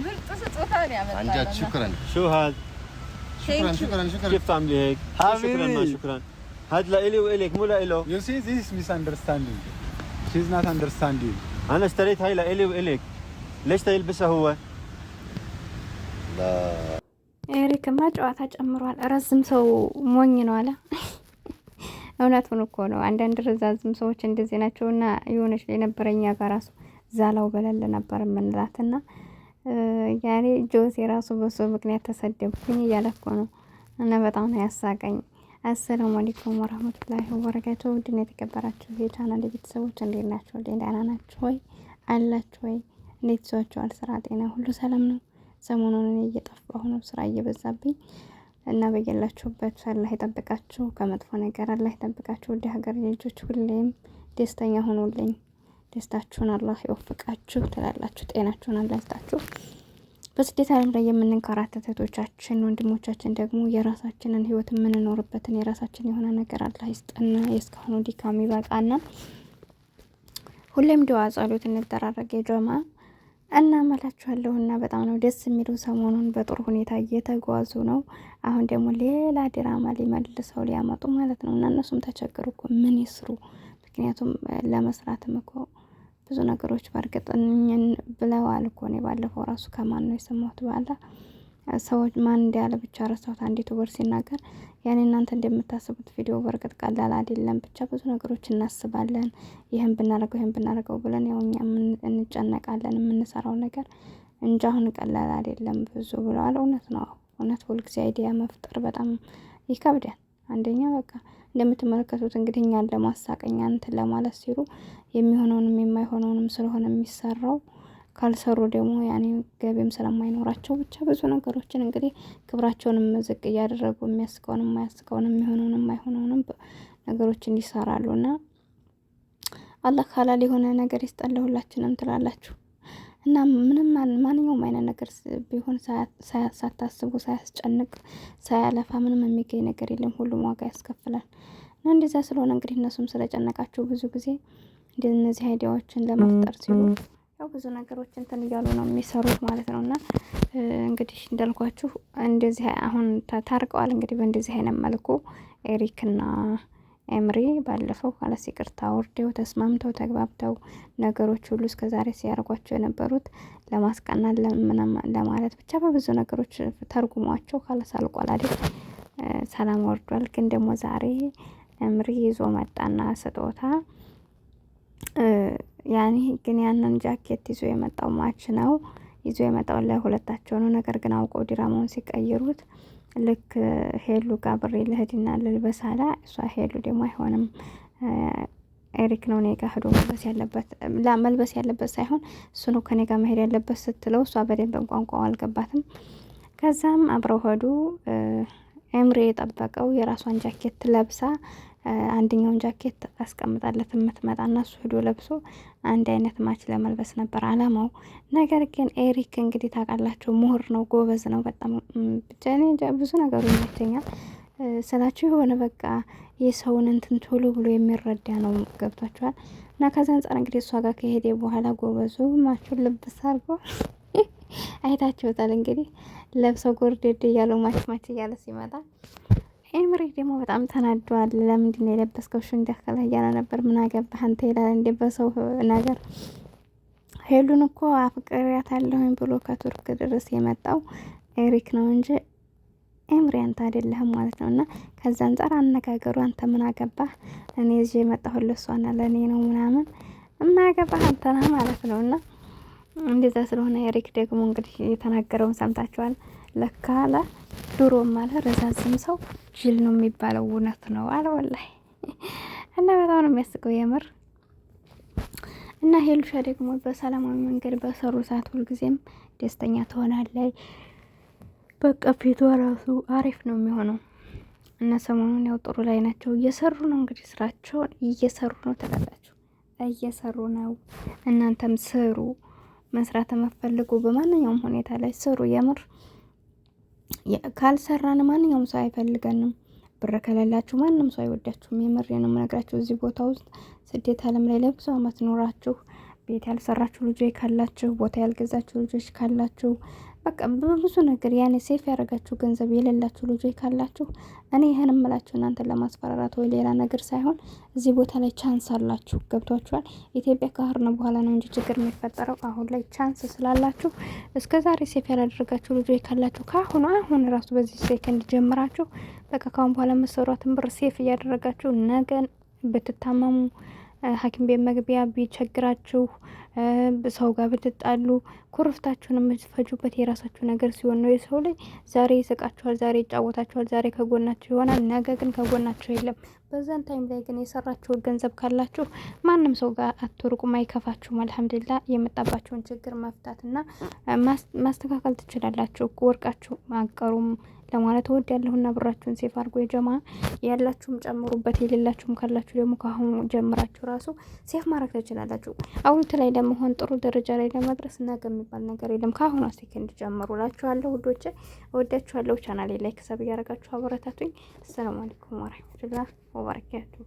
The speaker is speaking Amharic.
ምርጥ ስጦታ ነው ያመጣው አንጃት شكرا شو هاد شكرا كيف تعملي هيك شكرا ما شكرا هاد لإلي وإلك مو لإله you see this misunderstanding she's not understanding انا اشتريت هاي لإلي وإلك ليش تلبسها هو لا ኤሪክ ማ ጨዋታ ጨምሯል ረዝም ሰው ሞኝ ነው አለ እውነቱን እኮ ነው አንዳንድ ረዛዝም ሰዎች እንደዚህ ናቸውና የሆነች የነበረኛ ጋር ራሱ ዛላው በለለ ነበር ምንላትና ያኔ ጆስ የራሱ በሱ ምክንያት ተሰደብኩኝ እያለኮ ነው እና በጣም ነው ያሳቀኝ አሰላሙ አለይኩም ወራህመቱላሂ ወበረካቱሁ ድነ የተከበራችሁ የቻናል ቤተሰቦች እንዴት ናችሁ ደህና ናችሁ ወይ አላችሁ ወይ እንዴት ሷችሁ ስራ ጤና ሁሉ ሰላም ነው ሰሞኑን እየጠፋሁ ነው ስራ እየበዛብኝ እና በየላችሁበት አላህ ይጠብቃችሁ ከመጥፎ ነገር አላህ ይጠብቃችሁ ወደ ሀገር ልጆች ሁሌም ደስተኛ ሆኖልኝ ደስታችሁን አላህ ይወፍቃችሁ ትላላችሁ ጤናችሁን አላህ ይስጣችሁ በስደት ዓለም ላይ የምንንከራተት እህቶቻችን ወንድሞቻችን ደግሞ የራሳችንን ህይወት የምንኖርበትን የራሳችን የሆነ ነገር አላህ ይስጠና የስካሁኑ ዲካም ይበቃና ሁሌም ዱዓ ጸሎት እንደራረገ ጀማ እና መላችኋለሁና በጣም ነው ደስ የሚለው ሰሞኑን በጥሩ ሁኔታ እየተጓዙ ነው አሁን ደግሞ ሌላ ድራማ ሊመልሰው ሊያመጡ ማለት ነው እና እነሱም ተቸገሩ እኮ ምን ይስሩ ምክንያቱም ለመስራትም እኮ ብዙ ነገሮች በርግጥኝ ብለዋል እኮ ነው ባለፈው ራሱ ከማን ነው የሰማሁት ባላ ሰዎች ማን እንዳለ ብቻ ረሳሁት አንዲቱ ወር ሲናገር ያኔ እናንተ እንደምታስቡት ቪዲዮ በርግጥ ቀላል አይደለም ብቻ ብዙ ነገሮች እናስባለን ይሄን ብናረገው ብለን ያው እኛ እንጨነቃለን የምንሰራው ነገር እንጂ አሁን ቀላል አይደለም ብዙ ብለዋል እውነት ነው እውነት ሁልጊዜ አይዲያ መፍጠር በጣም ይከብዳል አንደኛ በቃ እንደምትመለከቱት እንግዲህ እኛን ለማሳቀኛ እንትን ለማለት ሲሉ የሚሆነውንም የማይሆነውንም ስለሆነ የሚሰራው ካልሰሩ ደግሞ ያኔ ገቢም ስለማይኖራቸው ብቻ ብዙ ነገሮችን እንግዲህ ክብራቸውንም ዝቅ ያደረጉ የሚያስቀውንም የማያስቀውንም የሚሆነውንም የማይሆነውንም ነገሮችን ይሰራሉና አላህ ካላል የሆነ ነገር ይስጠን ለሁላችንም ትላላችሁ እና ምንም ማንኛውም አይነት ነገር ቢሆን ሳታስቡ ሳያስጨንቅ ሳያለፋ ምንም የሚገኝ ነገር የለም ሁሉም ዋጋ ያስከፍላል እና እንደዛ ስለሆነ እንግዲህ እነሱም ስለጨነቃቸው ብዙ ጊዜ እንደነዚህ አይዲያዎችን ለመፍጠር ሲሉ ያው ብዙ ነገሮች እንትን እያሉ ነው የሚሰሩት ማለት ነውና እንግዲህ እንዳልኳችሁ እንደዚህ አሁን ታርቀዋል እንግዲህ በእንደዚህ አይነት መልኩ ኤሪክና ኤምሪ ባለፈው ካለስ ይቅርታ ወርደው ተስማምተው ተግባብተው ነገሮች ሁሉ እስከዛሬ ሲያርጓቸው የነበሩት ለማስቀናት ለማለት ብቻ በብዙ ነገሮች ተርጉሟቸው ካለስ አልቋል አይደል ሰላም ወርዷል ግን ደግሞ ዛሬ ኤምሪ ይዞ መጣና ስጦታ ያኔ ግን ያንን ጃኬት ይዞ የመጣው ማች ነው ይዞ የመጣው ለሁለታቸው ነው ነገር ግን አውቀው ድራማውን ሲቀይሩት ልክ ሄሉ ጋር ብሬ ለህዲና ለልበሳላ እሷ ሄሉ ደግሞ አይሆንም ኤሪክ ነው ነጋ ሄዶ መልበስ ያለበት ሳይሆን እሱ ነው ከኔ ጋር መሄድ ያለበት ስትለው እሷ በደንብ ቋንቋው አልገባትም ከዛም አብረው ሄዱ ኤምሪ የጠበቀው የራሷን ጃኬት ለብሳ አንደኛውን ጃኬት አስቀምጣለት የምትመጣና እሱ ሄዶ ለብሶ አንድ አይነት ማች ለመልበስ ነበር አላማው ነገር ግን ኤሪክ እንግዲህ ታውቃላችሁ ምሁር ነው ጎበዝ ነው በጣም ጀኔ ብዙ ነገሩ ይመቸኛል ስላችሁ የሆነ በቃ የሰውን እንትን ቶሎ ብሎ የሚረዳ ነው ገብቷችኋል እና ከዛ አንፃር እንግዲህ እሷ ጋር ከሄደ በኋላ ጎበዙ ማቹን ልብስ አርጎ አይታችሁታል እንግዲህ ለብሰው ጎርዴድ እያለው ማች እያለ ሲመጣ ኤምሪ ደግሞ በጣም ተናዷል ለምንድን ነው የለበስከው እሺ እንደከለ ያለ ነበር ምን አገባህ አንተ ይላል እንደበሰው ነገር ሄሉን እኮ አፍቅሪያታለሁኝ ብሎ ከቱርክ ድረስ የመጣው ኤሪክ ነው እንጂ ኤምሪ አንተ አይደለህም ማለት ነውና ከዛ አንፃር አነጋገሩ አንተ ምን አገባህ እኔ እዚህ የመጣሁ ለሷና ለኔ ነው ምናምን ምን አገባህ አንተ ነህ ማለት ነውና እንደዛ ስለሆነ ኤሪክ ደግሞ እንግዲህ የተናገረውን ሰምታችኋል ለካላ ድሮ ማለት ረዛዝም ሰው ጅል ነው የሚባለው እውነት ነው አለ ወላሂ እና በጣም ነው የሚያስቀው የምር እና ሄሉሻ ደግሞ በሰላማዊ መንገድ በሰሩ ሰዓት ሁሉ ጊዜም ደስተኛ ትሆናለች በቃ ፊቷ ራሱ አሪፍ ነው የሚሆነው እና ሰሞኑን ያው ጥሩ ላይ ናቸው እየሰሩ ነው እንግዲህ ስራቸውን እየሰሩ ነው ተላላችሁ እየሰሩ ነው እናንተም ስሩ መስራት የምትፈልጉ በማንኛውም ሁኔታ ላይ ስሩ የምር ካልሰራን ማንኛውም ሰው አይፈልገንም ብር ከሌላችሁ ማንንም ሰው አይወዳችሁም የምሬ ነው የምነግራችሁ እዚህ ቦታ ውስጥ ስደት ዓለም ላይ ለብዙ አመት ኖራችሁ ቤት ያልሰራችሁ ልጆች ካላችሁ፣ ቦታ ያልገዛችሁ ልጆች ካላችሁ፣ በቃ ብዙ ነገር ያኔ ሴፍ ያደረጋችሁ ገንዘብ የሌላችሁ ልጆች ካላችሁ እኔ ይህን እምላችሁ እናንተን ለማስፈራራት ወይ ሌላ ነገር ሳይሆን እዚህ ቦታ ላይ ቻንስ አላችሁ። ገብቷችኋል? ኢትዮጵያ ከህርን በኋላ ነው እንጂ ችግር የሚፈጠረው አሁን ላይ ቻንስ ስላላችሁ እስከዛሬ ሴፍ ያላደረጋችሁ ልጆች ካላችሁ አሁን ራሱ በዚህ ሴከንድ ጀምራችሁ በቃ ካሁን በኋላ መሰሯትን ብር ሴፍ እያደረጋችሁ ነገን ብትታመሙ ሐኪም ቤት መግቢያ ቢቸግራችሁ ሰው ጋር ብትጣሉ ኩርፍታችሁን የምትፈጁበት የራሳችሁ ነገር ሲሆን ነው። የሰው ላይ ዛሬ ይስቃችኋል፣ ዛሬ ይጫወታችኋል፣ ዛሬ ከጎናችሁ ይሆናል፣ ነገ ግን ከጎናችሁ የለም። በዛን ታይም ላይ ግን የሰራችሁ ገንዘብ ካላችሁ ማንም ሰው ጋር አትወርቁም፣ አይከፋችሁም። አልሐምዱሊላህ የመጣባችሁን ችግር መፍታትና ማስተካከል ትችላላችሁ። ወርቃችሁ ማቀሩም ለማለት እወዳለሁና ብራችሁን ሴፍ አድርጎ የጀማ ያላችሁም ጨምሩበት፣ የሌላችሁም ካላችሁ ደግሞ ከአሁኑ ጀምራችሁ ራሱ ሴፍ ማድረግ ትችላላችሁ። አሁን ላይ ለመሆን ጥሩ ደረጃ ላይ ለመድረስ ነገ የሚባል ነገር የለም። ከአሁኑ ሴከንድ ጀምሩ እላችኋለሁ ውዶቼ፣ እወዳችኋለሁ። ቻናሌ ላይክ ሰብ እያደረጋችሁ አበረታቱኝ። አሰላሙ አለይኩም ወራህመቱላህ ወበረካቱ።